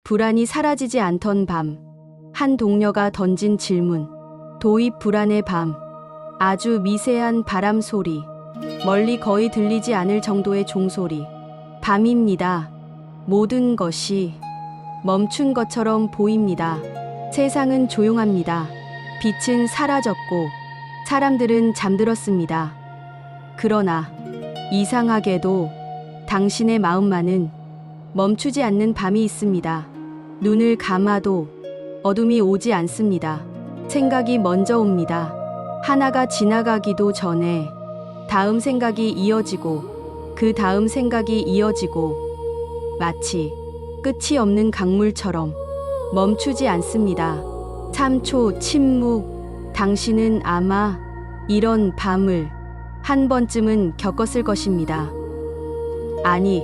불안이 사라지지 않던 밤. 한 동료가 던진 질문. 도입 불안의 밤. 아주 미세한 바람 소리. 멀리 거의 들리지 않을 정도의 종소리. 밤입니다. 모든 것이 멈춘 것처럼 보입니다. 세상은 조용합니다. 빛은 사라졌고 사람들은 잠들었습니다. 그러나 이상하게도 당신의 마음만은 멈추지 않는 밤이 있습니다. 눈을 감아도 어둠이 오지 않습니다. 생각이 먼저 옵니다. 하나가 지나가기도 전에 다음 생각이 이어지고 그 다음 생각이 이어지고 마치 끝이 없는 강물처럼 멈추지 않습니다. 3초 침묵. 당신은 아마 이런 밤을 한 번쯤은 겪었을 것입니다. 아니,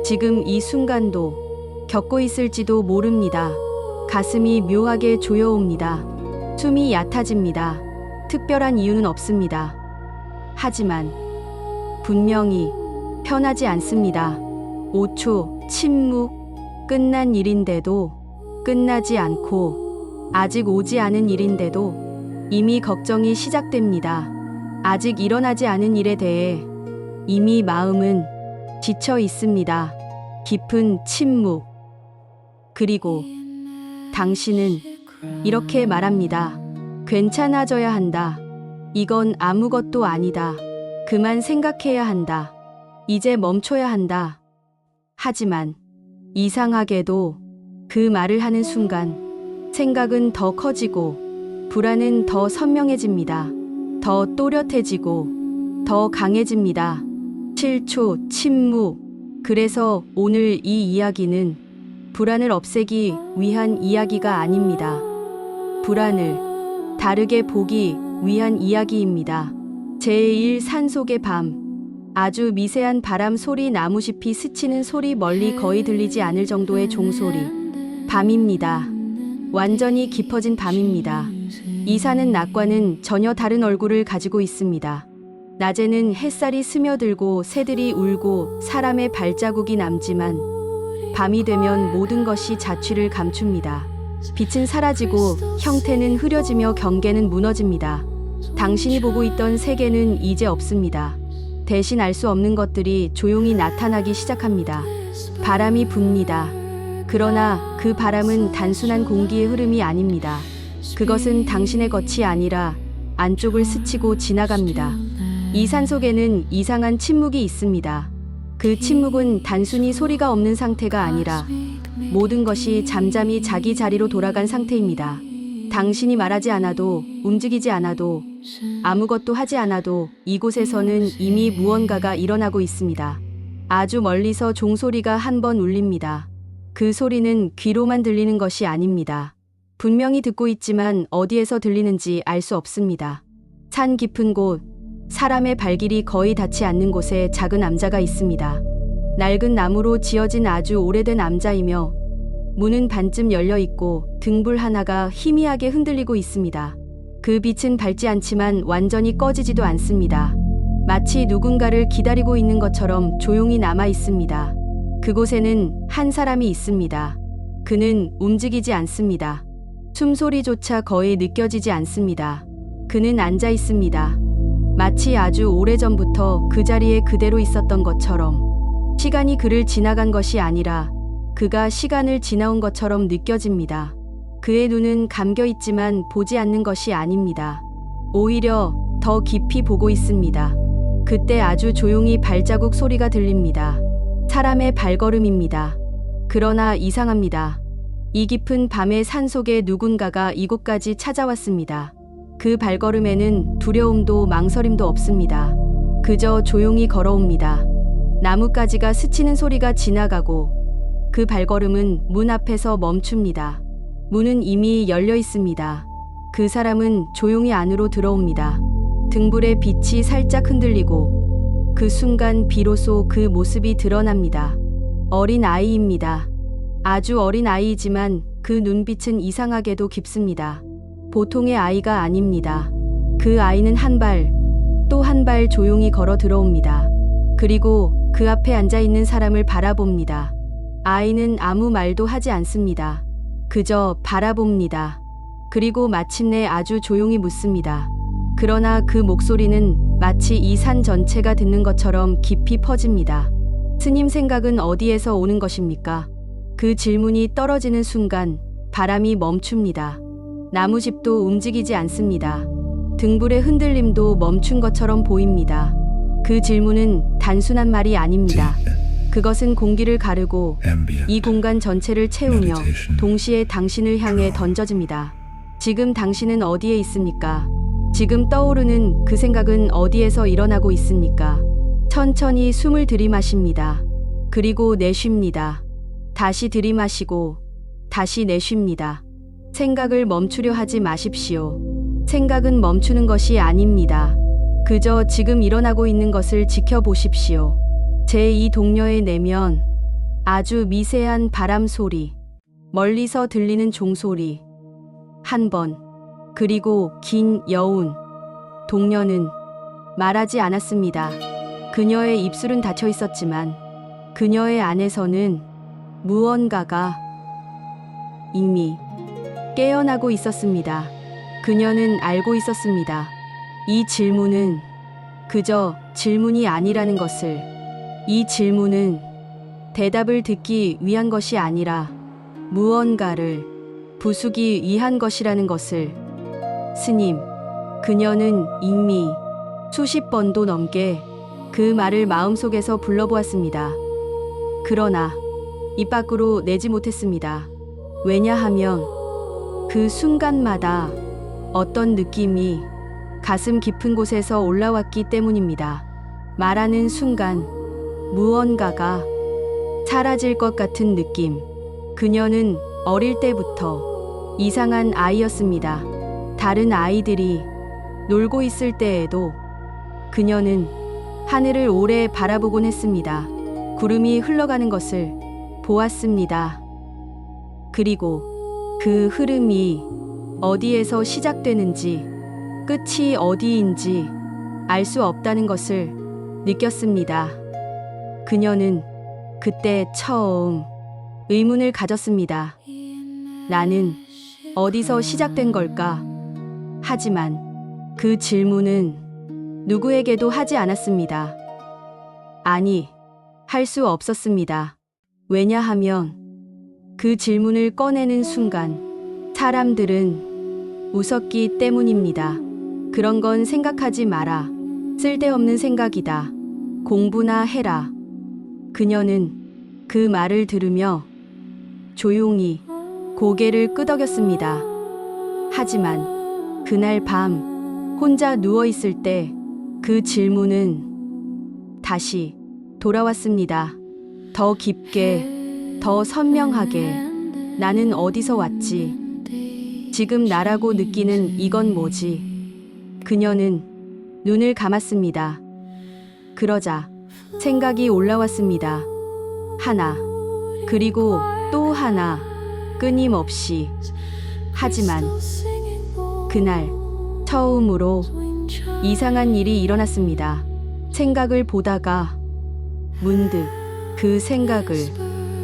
지금 이 순간도 겪고 있을지도 모릅니다. 가슴이 묘하게 조여옵니다. 숨이 얕아집니다. 특별한 이유는 없습니다. 하지만 분명히 편하지 않습니다. 5초 침묵. 끝난 일인데도, 끝나지 않고 아직 오지 않은 일인데도 이미 걱정이 시작됩니다. 아직 일어나지 않은 일에 대해 이미 마음은 지쳐 있습니다. 깊은 침묵. 그리고 당신은 이렇게 말합니다. 괜찮아져야 한다. 이건 아무것도 아니다. 그만 생각해야 한다. 이제 멈춰야 한다. 하지만 이상하게도 그 말을 하는 순간 생각은 더 커지고 불안은 더 선명해집니다. 더 또렷해지고 더 강해집니다. 7초 침묵. 그래서 오늘 이 이야기는 불안을 없애기 위한 이야기가 아닙니다. 불안을 다르게 보기 위한 이야기입니다. 제1 산속의 밤. 아주 미세한 바람 소리, 나무잎이 스치는 소리, 멀리 거의 들리지 않을 정도의 종소리. 밤입니다. 완전히 깊어진 밤입니다. 이 산은 낮과는 전혀 다른 얼굴을 가지고 있습니다. 낮에는 햇살이 스며들고 새들이 울고 사람의 발자국이 남지만 밤이 되면 모든 것이 자취를 감춥니다. 빛은 사라지고 형태는 흐려지며 경계는 무너집니다. 당신이 보고 있던 세계는 이제 없습니다. 대신 알 수 없는 것들이 조용히 나타나기 시작합니다. 바람이 붑니다. 그러나 그 바람은 단순한 공기의 흐름이 아닙니다. 그것은 당신의 것이 아니라 안쪽을 스치고 지나갑니다. 이 산 속에는 이상한 침묵이 있습니다. 그 침묵은 단순히 소리가 없는 상태가 아니라 모든 것이 잠잠히 자기 자리로 돌아간 상태입니다. 당신이 말하지 않아도, 움직이지 않아도, 아무것도 하지 않아도 이곳에서는 이미 무언가가 일어나고 있습니다. 아주 멀리서 종소리가 한 번 울립니다. 그 소리는 귀로만 들리는 것이 아닙니다. 분명히 듣고 있지만 어디에서 들리는지 알 수 없습니다. 산 깊은 곳, 사람의 발길이 거의 닿지 않는 곳에 작은 암자가 있습니다. 낡은 나무로 지어진 아주 오래된 암자이며 문은 반쯤 열려 있고 등불 하나가 희미하게 흔들리고 있습니다. 그 빛은 밝지 않지만 완전히 꺼지지도 않습니다. 마치 누군가를 기다리고 있는 것처럼 조용히 남아 있습니다. 그곳에는 한 사람이 있습니다. 그는 움직이지 않습니다. 숨소리조차 거의 느껴지지 않습니다. 그는 앉아 있습니다. 마치 아주 오래전부터 그 자리에 그대로 있었던 것처럼. 시간이 그를 지나간 것이 아니라 그가 시간을 지나온 것처럼 느껴집니다. 그의 눈은 감겨 있지만 보지 않는 것이 아닙니다. 오히려 더 깊이 보고 있습니다. 그때 아주 조용히 발자국 소리가 들립니다. 사람의 발걸음입니다. 그러나 이상합니다. 이 깊은 밤의 산속에 누군가가 이곳까지 찾아왔습니다. 그 발걸음에는 두려움도 망설임도 없습니다. 그저 조용히 걸어옵니다. 나뭇가지가 스치는 소리가 지나가고 그 발걸음은 문 앞에서 멈춥니다. 문은 이미 열려 있습니다. 그 사람은 조용히 안으로 들어옵니다. 등불의 빛이 살짝 흔들리고 그 순간 비로소 그 모습이 드러납니다. 어린 아이입니다. 아주 어린 아이이지만 그 눈빛은 이상하게도 깊습니다. 보통의 아이가 아닙니다. 그 아이는 한 발, 또 한 발 조용히 걸어 들어옵니다. 그리고 그 앞에 앉아있는 사람을 바라봅니다. 아이는 아무 말도 하지 않습니다. 그저 바라봅니다. 그리고 마침내 아주 조용히 묻습니다. 그러나 그 목소리는 마치 이 산 전체가 듣는 것처럼 깊이 퍼집니다. 스님 생각은 어디에서 오는 것입니까? 그 질문이 떨어지는 순간 바람이 멈춥니다. 나무집도 움직이지 않습니다. 등불의 흔들림도 멈춘 것처럼 보입니다. 그 질문은 단순한 말이 아닙니다. 그것은 공기를 가르고 이 공간 전체를 채우며 동시에 당신을 향해 던져집니다. 지금 당신은 어디에 있습니까? 지금 떠오르는 그 생각은 어디에서 일어나고 있습니까? 천천히 숨을 들이마십니다. 그리고 내쉽니다. 다시 들이마시고 다시 내쉽니다. 생각을 멈추려 하지 마십시오. 생각은 멈추는 것이 아닙니다. 그저 지금 일어나고 있는 것을 지켜보십시오. 제2 동료의 내면, 아주 미세한 바람 소리, 멀리서 들리는 종소리, 한 번, 그리고 긴 여운. 동료는 말하지 않았습니다. 그녀의 입술은 닫혀 있었지만 그녀의 안에서는 무언가가 이미 깨어나고 있었습니다. 그녀는 알고 있었습니다. 이 질문은 그저 질문이 아니라는 것을. 이 질문은 대답을 듣기 위한 것이 아니라 무언가를 부수기 위한 것이라는 것을. 스님, 그녀는 이미 수십 번도 넘게 그 말을 마음속에서 불러보았습니다. 그러나 입 밖으로 내지 못했습니다. 왜냐하면 그 순간마다 어떤 느낌이 가슴 깊은 곳에서 올라왔기 때문입니다. 말하는 순간 무언가가 사라질 것 같은 느낌. 그녀는 어릴 때부터 이상한 아이였습니다. 다른 아이들이 놀고 있을 때에도 그녀는 하늘을 오래 바라보곤 했습니다. 구름이 흘러가는 것을 보았습니다. 그리고 그 흐름이 어디에서 시작되는지 끝이 어디인지 알 수 없다는 것을 느꼈습니다. 그녀는 그때 처음 의문을 가졌습니다. 나는 어디서 시작된 걸까? 하지만 그 질문은 누구에게도 하지 않았습니다. 아니, 할 수 없었습니다. 왜냐하면 그 질문을 꺼내는 순간 사람들은 웃었기 때문입니다. 그런 건 생각하지 마라. 쓸데없는 생각이다. 공부나 해라. 그녀는 그 말을 들으며 조용히 고개를 끄덕였습니다. 하지만 그날 밤 혼자 누워 있을 때 그 질문은 다시 돌아왔습니다. 더 깊게, 더 선명하게. 나는 어디서 왔지? 지금 나라고 느끼는 이건 뭐지? 그녀는 눈을 감았습니다. 그러자 생각이 올라왔습니다. 하나, 그리고 또 하나, 끊임없이. 하지만 그날 처음으로 이상한 일이 일어났습니다. 생각을 보다가 문득 그 생각을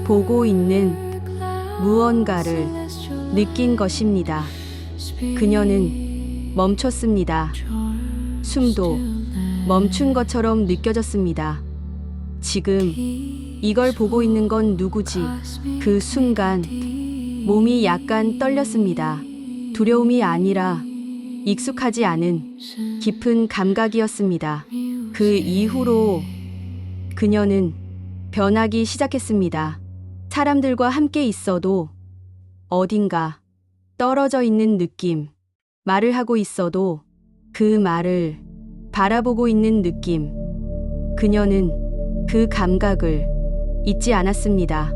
보고 있는 무언가를 느낀 것입니다. 그녀는 멈췄습니다. 숨도 멈춘 것처럼 느껴졌습니다. 지금 이걸 보고 있는 건 누구지? 그 순간 몸이 약간 떨렸습니다. 두려움이 아니라 익숙하지 않은 깊은 감각이었습니다. 그 이후로 그녀는 변하기 시작했습니다. 사람들과 함께 있어도 어딘가 떨어져 있는 느낌. 말을 하고 있어도 그 말을 바라보고 있는 느낌. 그녀는 그 감각을 잊지 않았습니다.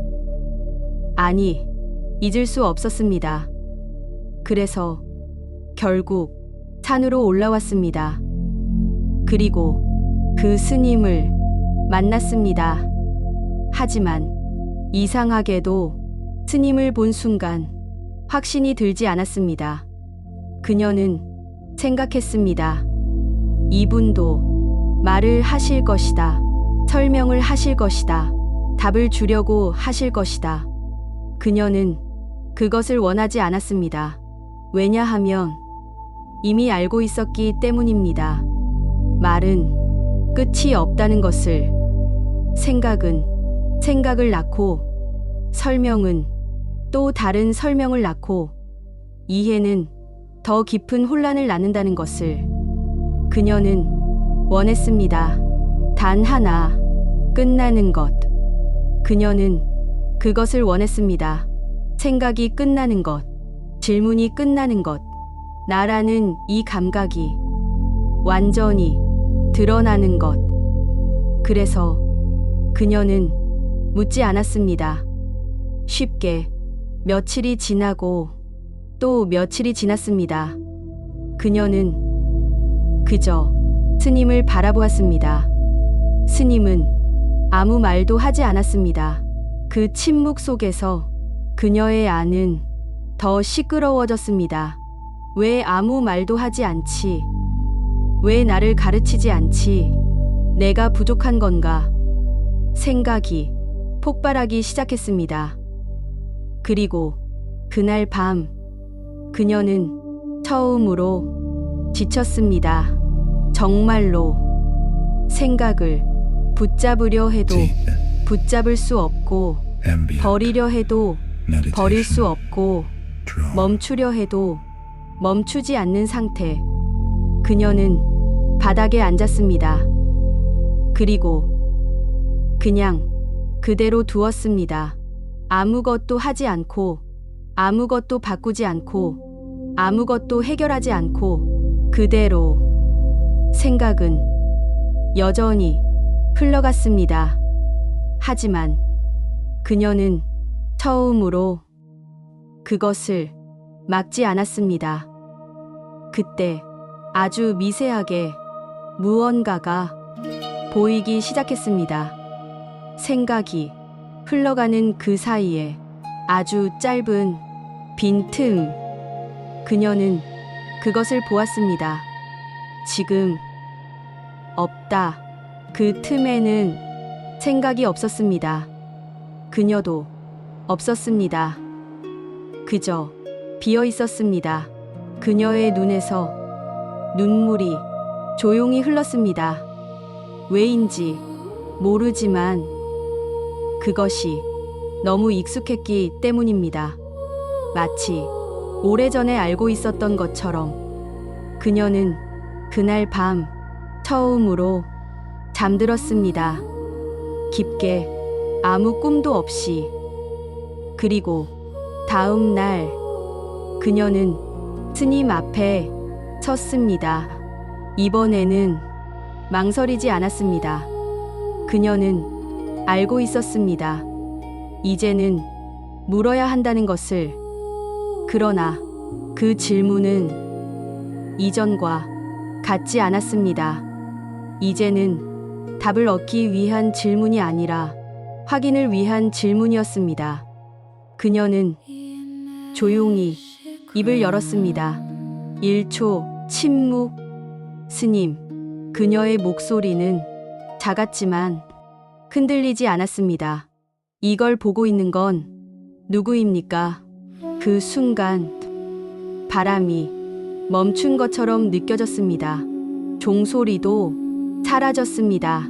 아니, 잊을 수 없었습니다. 그래서 결국 산으로 올라왔습니다. 그리고 그 스님을 만났습니다. 하지만 이상하게도 스님을 본 순간 확신이 들지 않았습니다. 그녀는 생각했습니다. 이분도 말을 하실 것이다. 설명을 하실 것이다. 답을 주려고 하실 것이다. 그녀는 그것을 원하지 않았습니다. 왜냐하면 이미 알고 있었기 때문입니다. 말은 끝이 없다는 것을. 생각은 생각을 낳고, 설명은 또 다른 설명을 낳고, 이해는 더 깊은 혼란을 낳는다는 것을 그녀는 원했습니다. 단 하나, 끝나는 것. 그녀는 그것을 원했습니다. 생각이 끝나는 것, 질문이 끝나는 것, 나라는 이 감각이 완전히 드러나는 것. 그래서 그녀는 묻지 않았습니다. 쉽게 며칠이 지나고 또 며칠이 지났습니다. 그녀는 그저 스님을 바라보았습니다. 스님은 아무 말도 하지 않았습니다. 그 침묵 속에서 그녀의 안은 더 시끄러워졌습니다. 왜 아무 말도 하지 않지? 왜 나를 가르치지 않지? 내가 부족한 건가? 생각이 폭발하기 시작했습니다. 그리고 그날 밤 그녀는 처음으로 지쳤습니다. 정말로 생각을 붙잡으려 해도 붙잡을 수 없고, 버리려 해도 버릴 수 없고, 멈추려 해도 멈추지 않는 상태. 그녀는 바닥에 앉았습니다. 그리고 그냥 그대로 두었습니다. 아무것도 하지 않고, 아무것도 바꾸지 않고, 아무것도 해결하지 않고, 그대로. 생각은 여전히 흘러갔습니다. 하지만 그녀는 처음으로 그것을 막지 않았습니다. 그때 아주 미세하게 무언가가 보이기 시작했습니다. 생각이 흘러가는 그 사이에 아주 짧은 빈틈. 그녀는 그것을 보았습니다. 지금 없다. 그 틈에는 생각이 없었습니다. 그녀도 없었습니다. 그저 비어 있었습니다. 그녀의 눈에서 눈물이 조용히 흘렀습니다. 왜인지 모르지만 그것이 너무 익숙했기 때문입니다. 마치 오래전에 알고 있었던 것처럼. 그녀는 그날 밤 처음으로 잠들었습니다. 깊게, 아무 꿈도 없이. 그리고 다음 날 그녀는 스님 앞에 섰습니다. 이번에는 망설이지 않았습니다. 그녀는 알고 있었습니다. 이제는 물어야 한다는 것을. 그러나 그 질문은 이전과 같지 않았습니다. 이제는 답을 얻기 위한 질문이 아니라 확인을 위한 질문이었습니다. 그녀는 조용히 입을 열었습니다. 1초 침묵. 스님. 그녀의 목소리는 작았지만 흔들리지 않았습니다. 이걸 보고 있는 건 누구입니까? 그 순간 바람이 멈춘 것처럼 느껴졌습니다. 종소리도 사라졌습니다.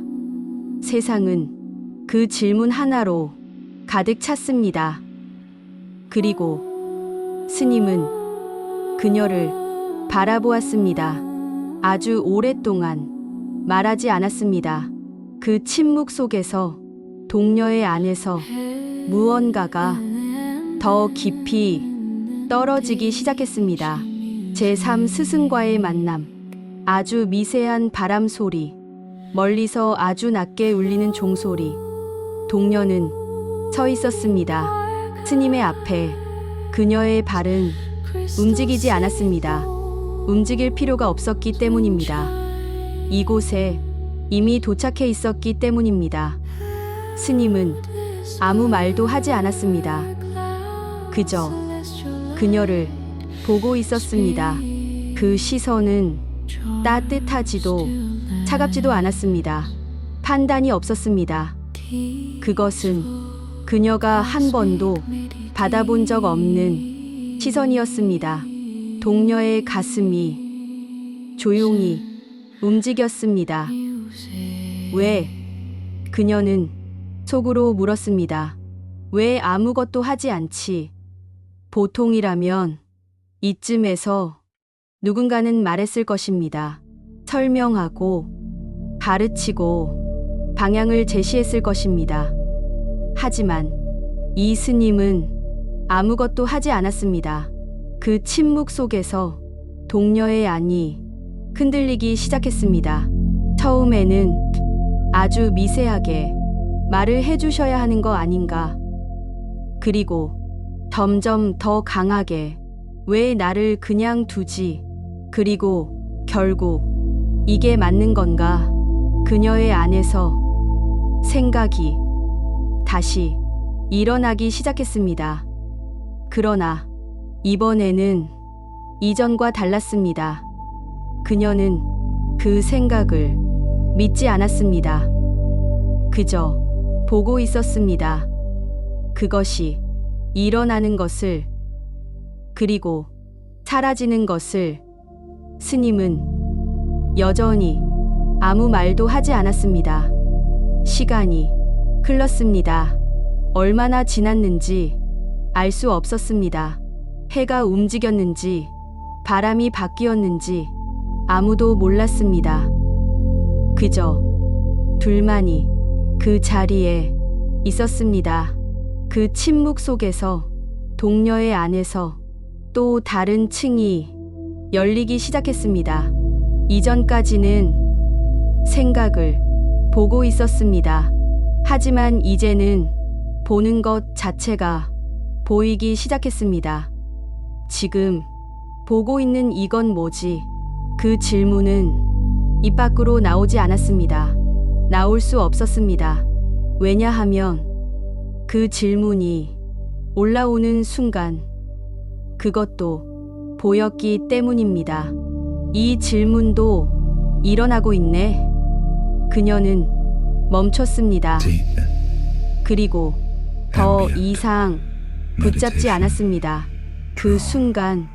세상은 그 질문 하나로 가득 찼습니다. 그리고 스님은 그녀를 바라보았습니다. 아주 오랫동안 말하지 않았습니다. 그 침묵 속에서 동녀의 안에서 무언가가 더 깊이 떨어지기 시작했습니다. 제3 스승과의 만남. 아주 미세한 바람 소리. 멀리서 아주 낮게 울리는 종소리. 동녀는 서 있었습니다. 스님의 앞에. 그녀의 발은 움직이지 않았습니다. 움직일 필요가 없었기 때문입니다. 이곳에 이미 도착해 있었기 때문입니다. 스님은 아무 말도 하지 않았습니다. 그저 그녀를 보고 있었습니다. 그 시선은 따뜻하지도 차갑지도 않았습니다. 판단이 없었습니다. 그것은 그녀가 한 번도 받아본 적 없는 시선이었습니다. 동녀의 가슴이 조용히 움직였습니다. 왜? 그녀는 속으로 물었습니다. 왜 아무것도 하지 않지? 보통이라면 이쯤에서 누군가는 말했을 것입니다. 설명하고 가르치고 방향을 제시했을 것입니다. 하지만 이 스님은 아무것도 하지 않았습니다. 그 침묵 속에서 동녀의 안이 흔들리기 시작했습니다. 처음에는 아주 미세하게 말을 해주셔야 하는 거 아닌가. 그리고 점점 더 강하게 왜 나를 그냥 두지? 그리고 결국 이게 맞는 건가? 그녀의 안에서 생각이 다시 일어나기 시작했습니다. 그러나 이번에는 이전과 달랐습니다. 그녀는 그 생각을 믿지 않았습니다. 그저 보고 있었습니다. 그것이 일어나는 것을, 그리고 사라지는 것을. 스님은 여전히 아무 말도 하지 않았습니다. 시간이 흘렀습니다. 얼마나 지났는지 알 수 없었습니다. 해가 움직였는지 바람이 바뀌었는지 아무도 몰랐습니다. 그저 둘만이 그 자리에 있었습니다. 그 침묵 속에서 동녀의 안에서 또 다른 층이 열리기 시작했습니다. 이전까지는 생각을 보고 있었습니다. 하지만 이제는 보는 것 자체가 보이기 시작했습니다. 지금 보고 있는 이건 뭐지? 그 질문은 입 밖으로 나오지 않았습니다. 나올 수 없었습니다. 왜냐하면 그 질문이 올라오는 순간 그것도 보였기 때문입니다. 이 질문도 일어나고 있네. 그녀는 멈췄습니다. 그리고 더 이상 붙잡지 않았습니다. 그 순간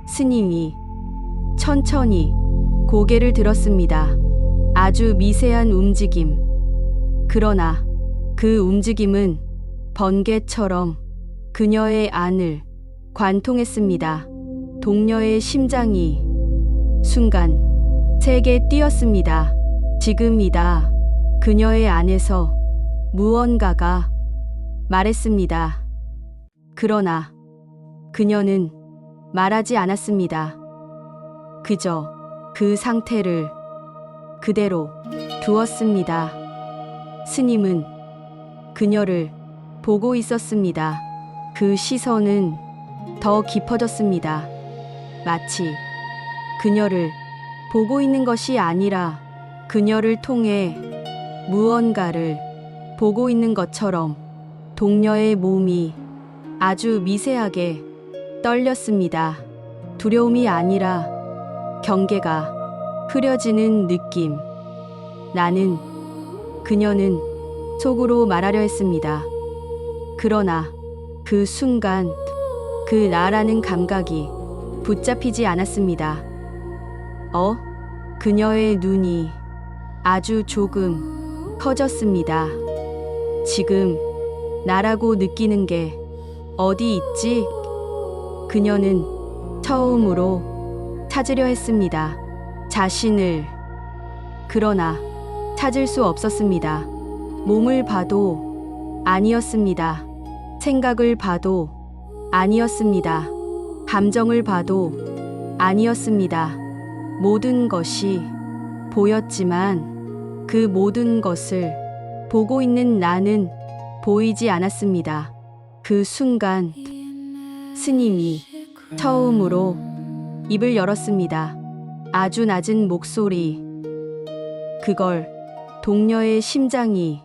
스님이 천천히 고개를 들었습니다. 아주 미세한 움직임. 그러나 그 움직임은 번개처럼 그녀의 안을 관통했습니다. 동녀의 심장이 순간 세게 뛰었습니다. 지금이다. 그녀의 안에서 무언가가 말했습니다. 그러나 그녀는 말하지 않았습니다. 그저 그 상태를 그대로 두었습니다. 스님은 그녀를 보고 있었습니다. 그 시선은 더 깊어졌습니다. 마치 그녀를 보고 있는 것이 아니라 그녀를 통해 무언가를 보고 있는 것처럼. 동녀의 몸이 아주 미세하게 떨렸습니다. 두려움이 아니라 경계가 흐려지는 느낌. 나는, 그녀는 속으로 말하려 했습니다. 그러나 그 순간 그 나라는 감각이 붙잡히지 않았습니다. 그녀의 눈이 아주 조금 커졌습니다. 지금 나라고 느끼는 게 어디 있지? 그녀는 처음으로 찾으려 했습니다. 자신을. 그러나 찾을 수 없었습니다. 몸을 봐도 아니었습니다. 생각을 봐도 아니었습니다. 감정을 봐도 아니었습니다. 모든 것이 보였지만 그 모든 것을 보고 있는 나는 보이지 않았습니다. 그 순간 스님이 처음으로 입을 열었습니다. 아주 낮은 목소리. 그걸 동녀의 심장이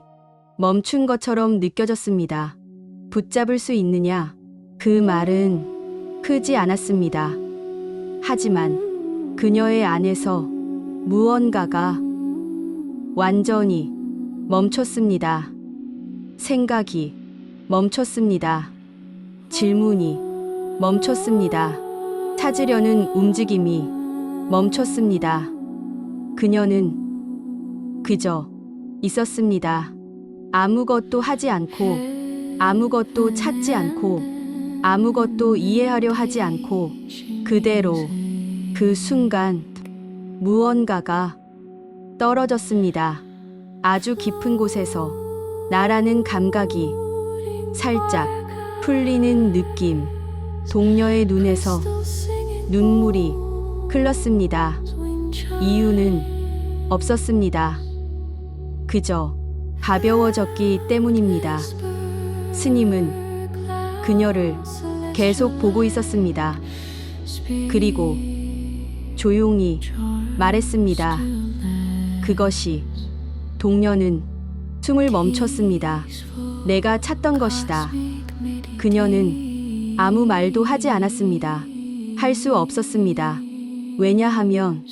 멈춘 것처럼 느껴졌습니다. 붙잡을 수 있느냐? 그 말은 크지 않았습니다. 하지만 그녀의 안에서 무언가가 완전히 멈췄습니다. 생각이 멈췄습니다. 질문이 멈췄습니다. 찾으려는 움직임이 멈췄습니다. 그녀는 그저 있었습니다. 아무것도 하지 않고, 아무것도 찾지 않고, 아무것도 이해하려 하지 않고, 그대로 그 순간 무언가가 떨어졌습니다. 아주 깊은 곳에서 나라는 감각이 살짝 풀리는 느낌. 동녀의 눈에서 눈물이 흘렀습니다. 이유는 없었습니다. 그저 가벼워졌기 때문입니다. 스님은 그녀를 계속 보고 있었습니다. 그리고 조용히 말했습니다. 그것이 동녀는 숨을 멈췄습니다. 내가 찾던 것이다. 그녀는 아무 말도 하지 않았습니다. 할 수 없었습니다. 왜냐하면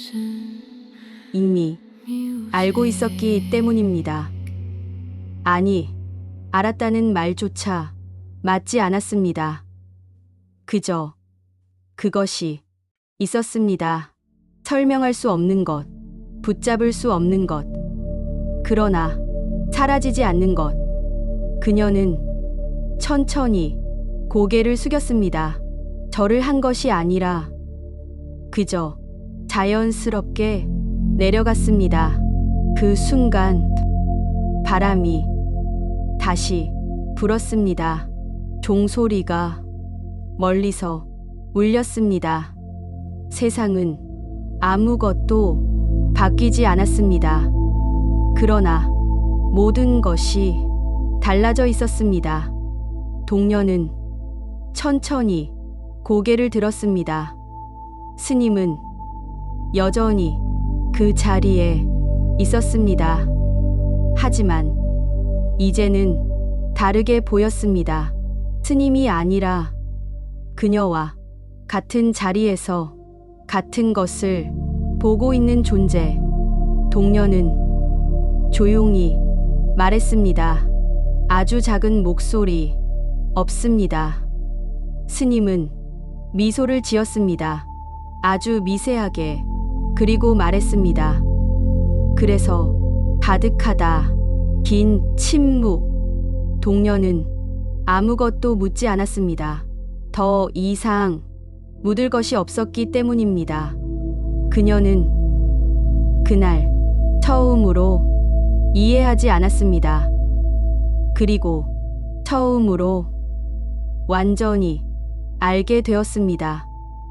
이미 알고 있었기 때문입니다. 아니, 알았다는 말조차 맞지 않았습니다. 그저 그것이 있었습니다. 설명할 수 없는 것, 붙잡을 수 없는 것, 그러나 사라지지 않는 것. 그녀는 천천히 고개를 숙였습니다. 절을 한 것이 아니라 그저 자연스럽게 내려갔습니다. 그 순간 바람이 다시 불었습니다. 종소리가 멀리서 울렸습니다. 세상은 아무것도 바뀌지 않았습니다. 그러나 모든 것이 달라져 있었습니다. 동녀는 천천히 고개를 들었습니다. 스님은 여전히 그 자리에 있었습니다. 하지만 이제는 다르게 보였습니다. 스님이 아니라 그녀와 같은 자리에서 같은 것을 보고 있는 존재. 동녀는 조용히 말했습니다. 아주 작은 목소리. 없습니다. 스님은 미소를 지었습니다. 아주 미세하게. 그리고 말했습니다. 그래서 가득하다. 긴 침묵. 동녀는 아무것도 묻지 않았습니다. 더 이상 묻을 것이 없었기 때문입니다. 그녀는 그날 처음으로 이해하지 않았습니다. 그리고 처음으로 완전히 알게 되었습니다.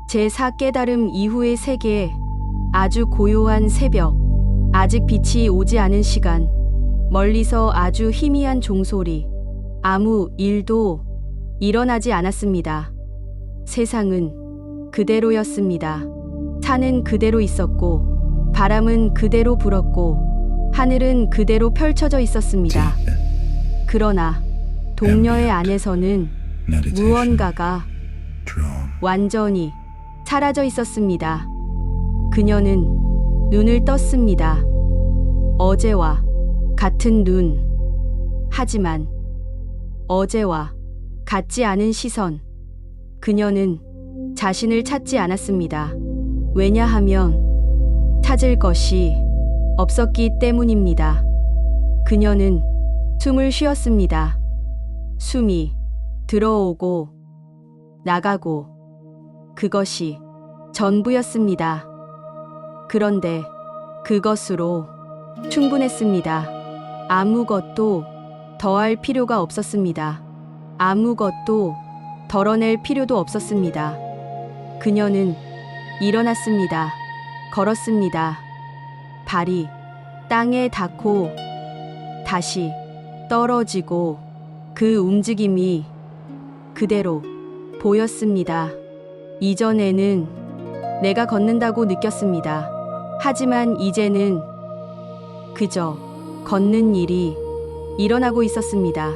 제4 깨달음 이후의 세계에 아주 고요한 새벽, 아직 빛이 오지 않은 시간, 멀리서 아주 희미한 종소리, 아무 일도 일어나지 않았습니다. 세상은 그대로였습니다. 산은 그대로 있었고, 바람은 그대로 불었고, 하늘은 그대로 펼쳐져 있었습니다. 그러나 동녀의 안에서는 무언가가 완전히 사라져 있었습니다. 그녀는 눈을 떴습니다. 어제와 같은 눈. 하지만 어제와 같지 않은 시선. 그녀는 자신을 찾지 않았습니다. 왜냐하면 찾을 것이 없었기 때문입니다. 그녀는 숨을 쉬었습니다. 숨이 들어오고 나가고 그것이 전부였습니다. 그런데 그것으로 충분했습니다. 아무것도 더할 필요가 없었습니다. 아무것도 덜어낼 필요도 없었습니다. 그녀는 일어났습니다. 걸었습니다. 발이 땅에 닿고 다시 떨어지고 그 움직임이 그대로 보였습니다. 이전에는 내가 걷는다고 느꼈습니다. 하지만 이제는 그저 걷는 일이 일어나고 있었습니다.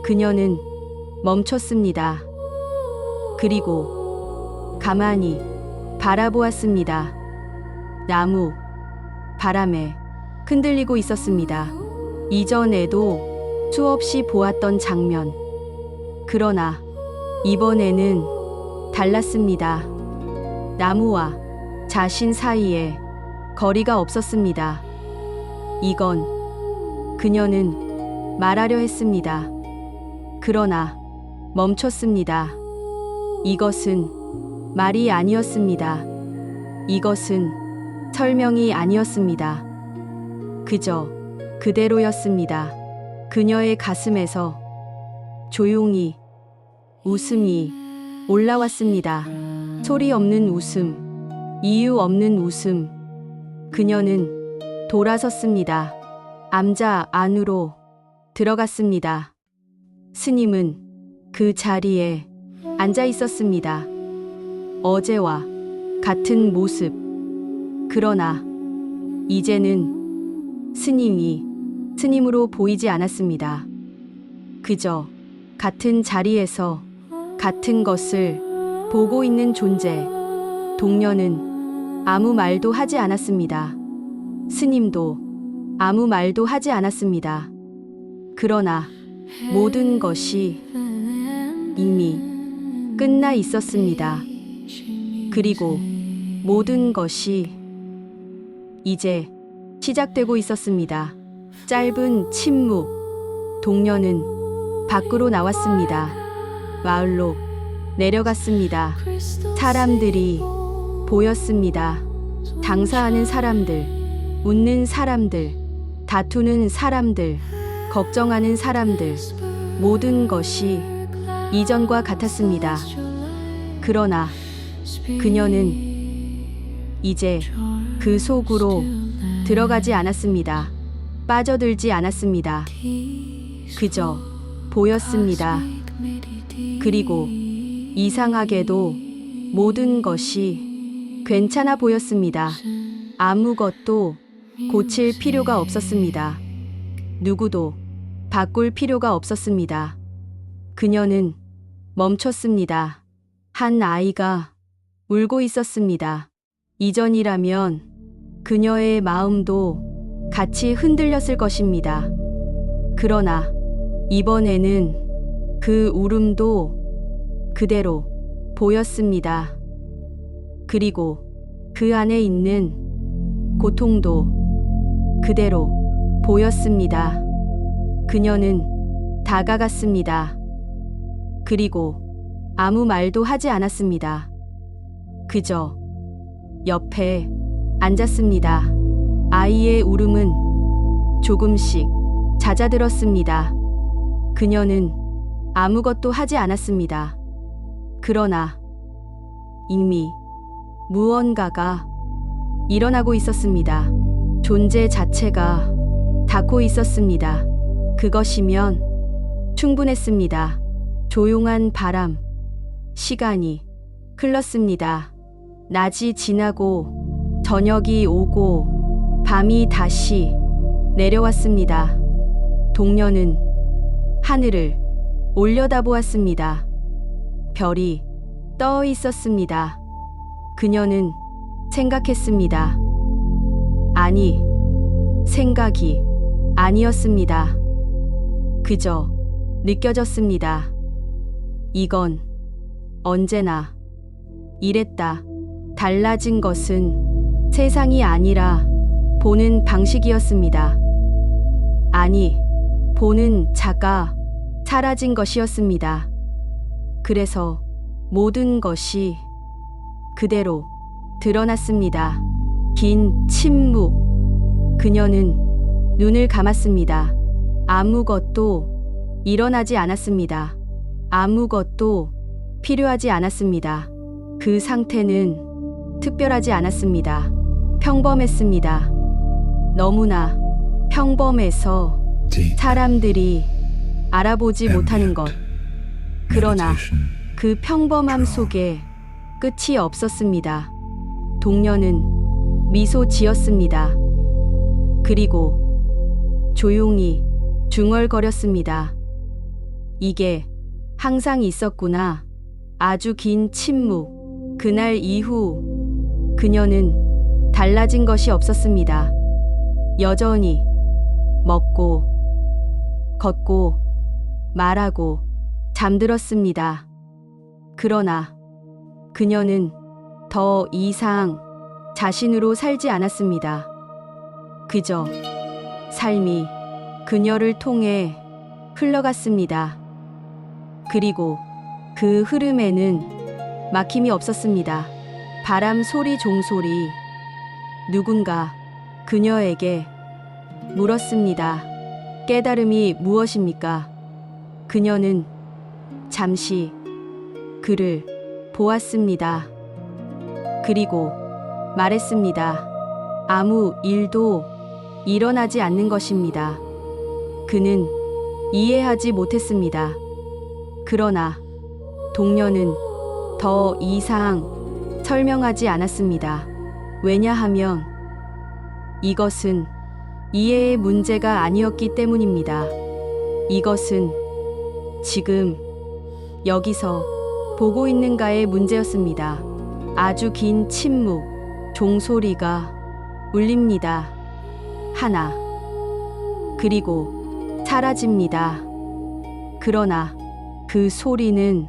그녀는 멈췄습니다. 그리고 가만히 바라보았습니다. 나무, 바람에 흔들리고 있었습니다. 이전에도 수없이 보았던 장면. 그러나 이번에는 달랐습니다. 나무와 자신 사이에 거리가 없었습니다. 이건 그녀는 말하려 했습니다. 그러나 멈췄습니다. 이것은 말이 아니었습니다. 이것은 설명이 아니었습니다. 그저 그대로였습니다. 그녀의 가슴에서 조용히 웃음이 올라왔습니다. 소리 없는 웃음, 이유 없는 웃음. 그녀는 돌아섰습니다. 암자 안으로 들어갔습니다. 스님은 그 자리에 앉아 있었습니다. 어제와 같은 모습. 그러나 이제는 스님이 스님으로 보이지 않았습니다. 그저 같은 자리에서 같은 것을 보고 있는 존재. 동녀는 아무 말도 하지 않았습니다. 스님도 아무 말도 하지 않았습니다. 그러나 모든 것이 이미 끝나 있었습니다. 그리고 모든 것이 이제 시작되고 있었습니다. 짧은 침묵. 동녀는 밖으로 나왔습니다. 마을로 내려갔습니다. 사람들이 보였습니다. 장사하는 사람들, 웃는 사람들, 다투는 사람들, 걱정하는 사람들. 모든 것이 이전과 같았습니다. 그러나 그녀는 이제 그 속으로 들어가지 않았습니다. 빠져들지 않았습니다. 그저 보였습니다. 그리고 이상하게도 모든 것이 괜찮아 보였습니다. 아무것도 고칠 필요가 없었습니다. 누구도 바꿀 필요가 없었습니다. 그녀는 멈췄습니다. 한 아이가 울고 있었습니다. 이전이라면 그녀의 마음도 같이 흔들렸을 것입니다. 그러나 이번에는 그 울음도 그대로 보였습니다. 그리고 그 안에 있는 고통도 그대로 보였습니다. 그녀는 다가갔습니다. 그리고 아무 말도 하지 않았습니다. 그저 옆에 앉았습니다. 아이의 울음은 조금씩 잦아들었습니다. 그녀는 아무것도 하지 않았습니다. 그러나 이미 무언가가 일어나고 있었습니다. 존재 자체가 닿고 있었습니다. 그것이면 충분했습니다. 조용한 바람, 시간이 흘렀습니다. 낮이 지나고 저녁이 오고 밤이 다시 내려왔습니다. 동녀는 하늘을 올려다보았습니다. 별이 떠 있었습니다. 그녀는 생각했습니다. 아니, 생각이 아니었습니다. 그저 느껴졌습니다. 이건 언제나 이랬다. 달라진 것은 세상이 아니라 보는 방식이었습니다. 아니, 보는 자가 사라진 것이었습니다. 그래서 모든 것이 그대로 드러났습니다. 긴 침묵. 그녀는 눈을 감았습니다. 아무것도 일어나지 않았습니다. 아무것도 필요하지 않았습니다. 그 상태는 특별하지 않았습니다. 평범했습니다. 너무나 평범해서 사람들이 알아보지 못하는 것. 그러나 그 평범함 속에 끝이 없었습니다. 동녀는 미소 지었습니다. 그리고 조용히 중얼거렸습니다. 이게 항상 있었구나. 아주 긴 침묵. 그날 이후 그녀는 달라진 것이 없었습니다. 여전히 먹고 걷고 말하고 잠들었습니다. 그러나 그녀는 더 이상 자신으로 살지 않았습니다. 그저 삶이 그녀를 통해 흘러갔습니다. 그리고 그 흐름에는 막힘이 없었습니다. 바람 소리, 종소리. 누군가 그녀에게 물었습니다. 깨달음이 무엇입니까? 그녀는 잠시 그를 보았습니다. 그리고 말했습니다. 아무 일도 일어나지 않는 것입니다. 그는 이해하지 못했습니다. 그러나 동료는 더 이상 설명하지 않았습니다. 왜냐하면 이것은 이해의 문제가 아니었기 때문입니다. 이것은 지금 여기서 보고 있는가의 문제였습니다. 아주 긴 침묵, 종소리가 울립니다. 하나, 그리고 사라집니다. 그러나 그 소리는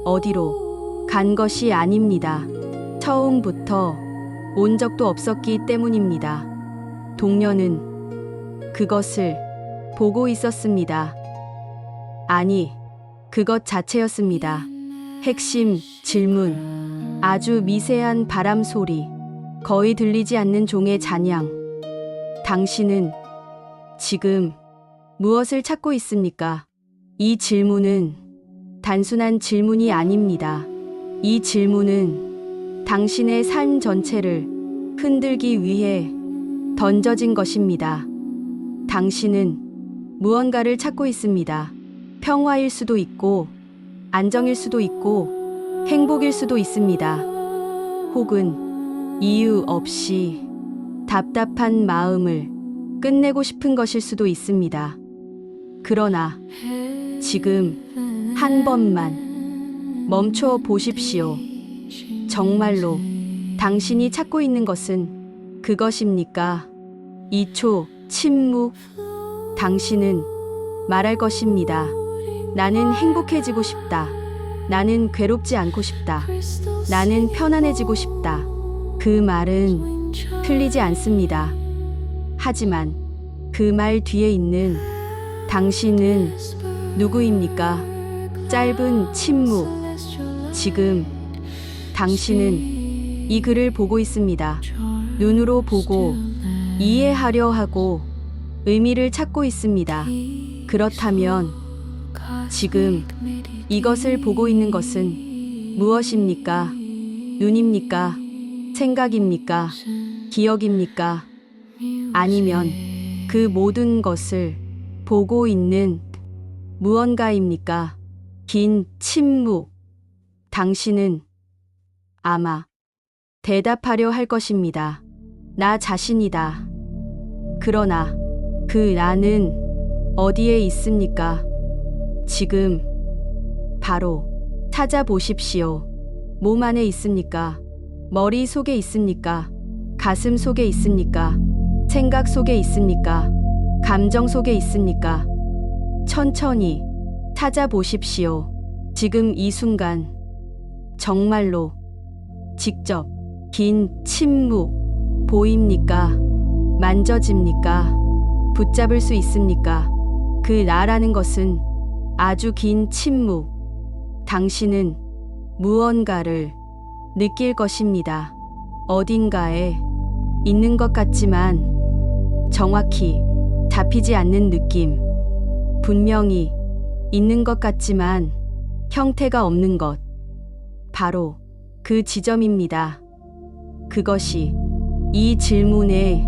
어디로 간 것이 아닙니다. 처음부터 온 적도 없었기 때문입니다. 동료는 그것을 보고 있었습니다. 아니, 그것 자체였습니다. 핵심 질문, 아주 미세한 바람 소리, 거의 들리지 않는 종의 잔향. 당신은 지금 무엇을 찾고 있습니까? 이 질문은 단순한 질문이 아닙니다. 이 질문은 당신의 삶 전체를 흔들기 위해 던져진 것입니다. 당신은 무언가를 찾고 있습니다. 평화일 수도 있고, 안정일 수도 있고, 행복일 수도 있습니다. 혹은 이유 없이 답답한 마음을 끝내고 싶은 것일 수도 있습니다. 그러나 지금 한 번만 멈춰 보십시오. 정말로 당신이 찾고 있는 것은 그것입니까? 2초 침묵. 당신은 말할 것입니다. 나는 행복해지고 싶다. 나는 괴롭지 않고 싶다. 나는 편안해지고 싶다. 그 말은 틀리지 않습니다. 하지만 그 말 뒤에 있는 당신은 누구입니까? 짧은 침묵. 지금 당신은 이 글을 보고 있습니다. 눈으로 보고 이해하려 하고 의미를 찾고 있습니다. 그렇다면 지금 이것을 보고 있는 것은 무엇입니까? 눈입니까? 생각입니까? 기억입니까? 아니면 그 모든 것을 보고 있는 무언가입니까? 긴 침묵. 당신은 아마 대답하려 할 것입니다. 나 자신이다. 그러나 그 나는 어디에 있습니까? 지금 바로 찾아보십시오. 몸 안에 있습니까? 머리 속에 있습니까? 가슴 속에 있습니까? 생각 속에 있습니까? 감정 속에 있습니까? 천천히 찾아보십시오. 지금 이 순간 정말로 직접 긴 침묵 보입니까? 만져집니까? 붙잡을 수 있습니까? 그 나라는 것은 아주 긴 침묵. 당신은 무언가를 느낄 것입니다. 어딘가에 있는 것 같지만 정확히 잡히지 않는 느낌. 분명히 있는 것 같지만 형태가 없는 것. 바로 그 지점입니다. 그것이 이 질문의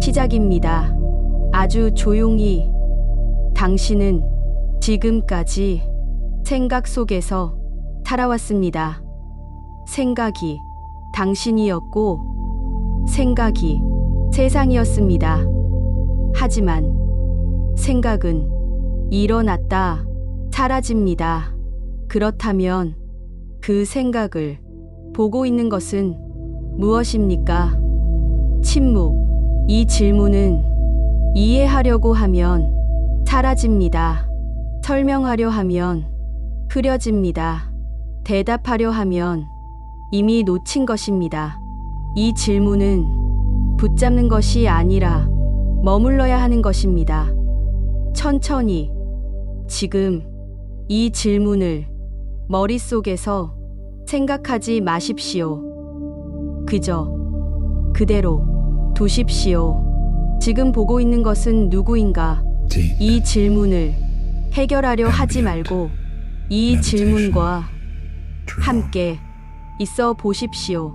시작입니다. 아주 조용히 당신은 지금까지 생각 속에서 살아왔습니다. 생각이 당신이었고 생각이 세상이었습니다. 하지만 생각은 일어났다 사라집니다. 그렇다면 그 생각을 보고 있는 것은 무엇입니까? 침묵. 이 질문은 이해하려고 하면 사라집니다. 설명하려 하면 흐려집니다. 대답하려 하면 이미 놓친 것입니다. 이 질문은 붙잡는 것이 아니라 머물러야 하는 것입니다. 천천히 지금 이 질문을 머릿속에서 생각하지 마십시오. 그저 그대로 두십시오. 지금 보고 있는 것은 누구인가? 이 질문을 해결하려 하지 말고 이 질문과 함께 있어 보십시오.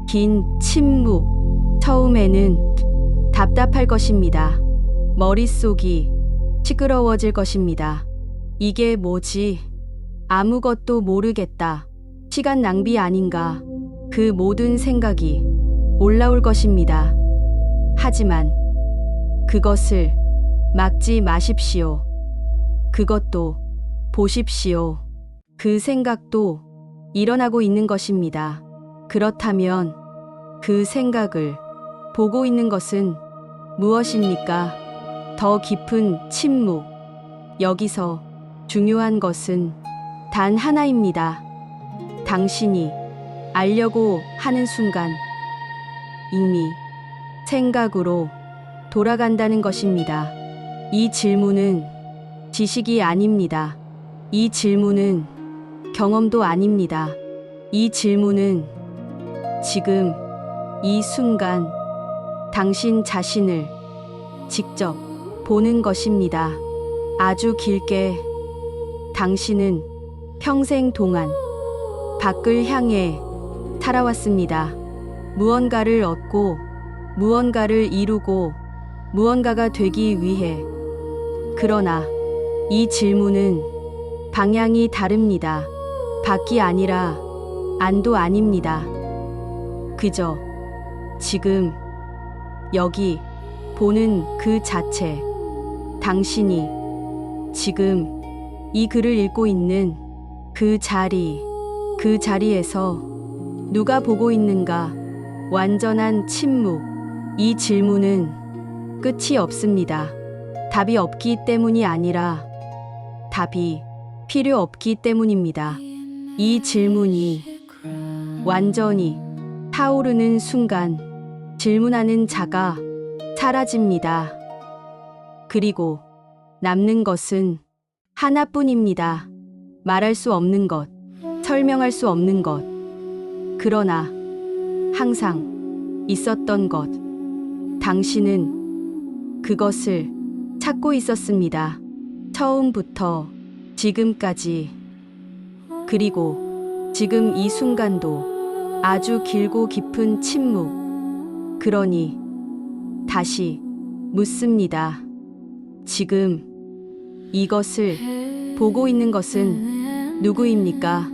긴 침묵. 처음에는 답답할 것입니다. 머릿속이 시끄러워질 것입니다. 이게 뭐지? 아무것도 모르겠다. 시간 낭비 아닌가? 그 모든 생각이 올라올 것입니다. 하지만 그것을 막지 마십시오. 그것도 보십시오. 그 생각도 일어나고 있는 것입니다. 그렇다면 그 생각을 보고 있는 것은 무엇입니까? 더 깊은 침묵. 여기서 중요한 것은 단 하나입니다. 당신이 알려고 하는 순간 이미 생각으로 돌아간다는 것입니다. 이 질문은 지식이 아닙니다. 이 질문은 경험도 아닙니다. 이 질문은 지금 이 순간 당신 자신을 직접 보는 것입니다. 아주 길게 당신은 평생 동안 밖을 향해 살아왔습니다. 무언가를 얻고 무언가를 이루고 무언가가 되기 위해. 그러나 이 질문은 방향이 다릅니다. 밖이 아니라 안도 아닙니다. 그저 지금 여기 보는 그 자체. 당신이 지금 이 글을 읽고 있는 그 자리에서 누가 보고 있는가? 완전한 침묵. 이 질문은 끝이 없습니다. 답이 없기 때문이 아니라 답이 필요 없기 때문입니다. 이 질문이 완전히 타오르는 순간 질문하는 자가 사라집니다. 그리고 남는 것은 하나뿐입니다. 말할 수 없는 것, 설명할 수 없는 것. 그러나 항상 있었던 것. 당신은 그것을 찾고 있었습니다. 처음부터 지금까지. 그리고 지금 이 순간도 아주 길고 깊은 침묵. 그러니 다시 묻습니다. 지금 이것을 보고 있는 것은 누구입니까?